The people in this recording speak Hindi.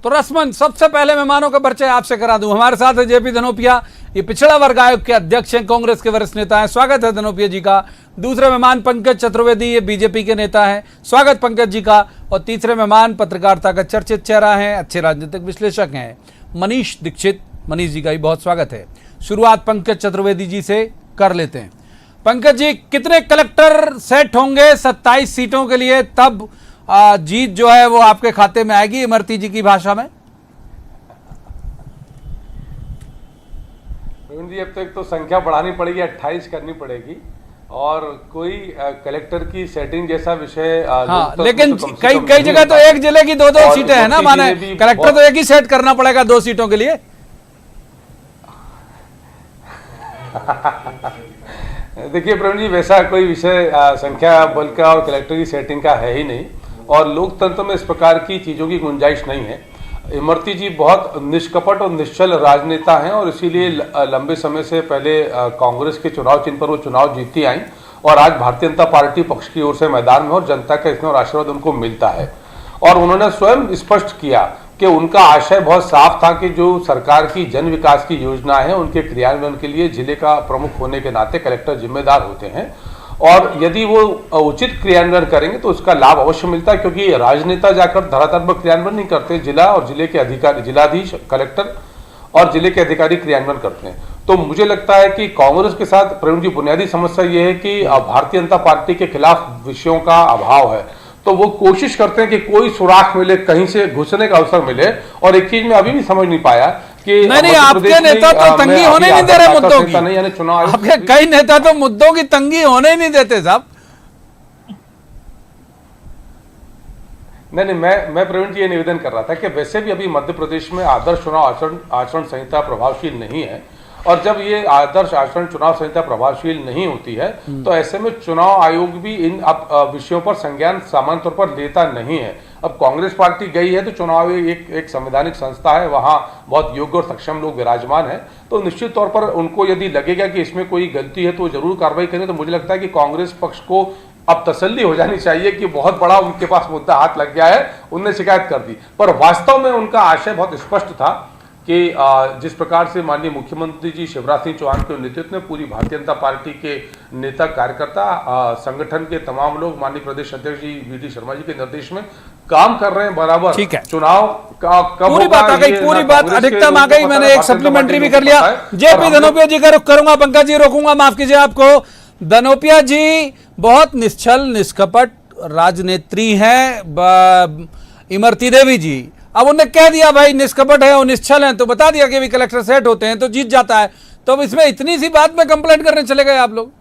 तो रस्मन सबसे पहले मेहमानों का परिचय आपसे करा दूं। हमारे साथ है जेपी धनोपिया, ये पिछड़ा वर्ग आयोग के अध्यक्ष हैं, कांग्रेस के वरिष्ठ नेता हैं। स्वागत है धनोपिया जी का। दूसरे मेहमान पंकज चतुर्वेदी, ये बीजेपी के नेता हैं। स्वागत पंकज जी का। और तीसरे मेहमान पत्रकारिता का चर्चित चेहरा है, अच्छे राजनीतिक विश्लेषक हैं, मनीष दीक्षित। मनीष जी का भी बहुत स्वागत है। शुरुआत पंकज चतुर्वेदी जी से कर लेते हैं। पंकज जी, कितने कलेक्टर सेट होंगे 27 सीटों के लिए, तब जीत जो है वो आपके खाते में आएगी, इमरती जी की भाषा में? प्रवीण जी, अब तो एक तो संख्या बढ़ानी पड़ेगी, 28 करनी पड़ेगी, और कोई कलेक्टर की सेटिंग जैसा विषय लेकिन कई जगह तो एक जिले की दो सीटें हैं ना, माने कलेक्टर तो एक ही सेट करना पड़ेगा 2 सीटों के लिए। देखिए प्रवीण जी, वैसा कोई विषय संख्या बल का और कलेक्टर की सेटिंग का है ही नहीं, और लोकतंत्र में इस प्रकार की चीजों की गुंजाइश नहीं है। इमरती जी बहुत निष्कपट और निश्चल राजनेता हैं, और इसीलिए लंबे समय से पहले कांग्रेस के चुनाव चिन्ह पर वो चुनाव जीती आई, और आज भारतीय जनता पार्टी पक्ष की ओर से मैदान में, और जनता का स्नेह और आशीर्वाद उनको मिलता है। और उन्होंने स्वयं स्पष्ट किया कि उनका आशय बहुत साफ था कि जो सरकार की जन विकास की योजना है उनके क्रियान्वयन के लिए जिले का प्रमुख होने के नाते कलेक्टर जिम्मेदार होते हैं, और यदि वो उचित क्रियान्वयन करेंगे तो उसका लाभ अवश्य मिलता है, क्योंकि राजनेता जाकर धरातल पर क्रियान्वयन नहीं करते, जिला और जिले के अधिकारी, जिलाधीश, कलेक्टर और जिले के अधिकारी क्रियान्वयन करते हैं। तो मुझे लगता है कि कांग्रेस के साथ प्रवीण जी बुनियादी समस्या ये है कि भारतीय जनता पार्टी के खिलाफ विषयों का अभाव है, तो वो कोशिश करते हैं कि कोई सुराख मिले, कहीं से घुसने का अवसर मिले। और एक चीज में अभी भी समझ नहीं पाया कि नहीं, आपके नेता तो तंगी होने नहीं दे रहे मुद्दों की, यानी चुनाव आपके कई नेता तो मुद्दों की तंगी होने ही नहीं देते साहब। नहीं, मैं प्रवीण जी ये निवेदन कर रहा था कि वैसे भी अभी मध्य प्रदेश में आदर्श चुनाव आचरण संहिता प्रभावशील नहीं है, और जब ये आदर्श आचरण चुनाव संहिता प्रभावशील नहीं होती है तो ऐसे में चुनाव आयोग भी इन विषयों पर संज्ञान सामान्य तौर पर लेता नहीं है। अब कांग्रेस पार्टी गई है तो चुनाव एक संवैधानिक संस्था है, वहां बहुत योग्य और सक्षम लोग विराजमान हैं, तो निश्चित तौर पर उनको यदि लगेगा कि इसमें कोई गलती है तो जरूर कार्रवाई करें। तो मुझे लगता है कि कांग्रेस पक्ष को अब तसल्ली हो जानी चाहिए कि बहुत बड़ा उनके पास मुद्दा हाथ लग गया है, उनने शिकायत कर दी। पर वास्तव में उनका आशय बहुत स्पष्ट था कि जिस प्रकार से माननीय मुख्यमंत्री जी शिवराज सिंह चौहान के नेतृत्व में पूरी भारतीय जनता पार्टी के नेता, कार्यकर्ता, संगठन के तमाम लोग माननीय प्रदेश अध्यक्ष जी वी.डी. शर्मा जी के निर्देश में काम कर रहे हैं बराबर। ठीक है, चुनाव का कब पूरी बात आ गई, पूरी बात अधिकतम आ गई। मैंने एक सप्लीमेंट्री भी कर लिया। जेपी धनोपिया जी का रुख करूंगा, पंकज जी रोकूंगा, माफ कीजिए आपको। धनोपिया जी बहुत निश्चल निष्कपट राजनेत्री हैं इमरती देवी जी। अब उन्हें कह दिया भाई निष्कपट है और निश्चल हैं, तो बता दिया कि भी कलेक्टर सेट होते हैं तो जीत जाता है, तो अब इसमें इतनी सी बात में कंप्लेंट करने चले गए आप लोग।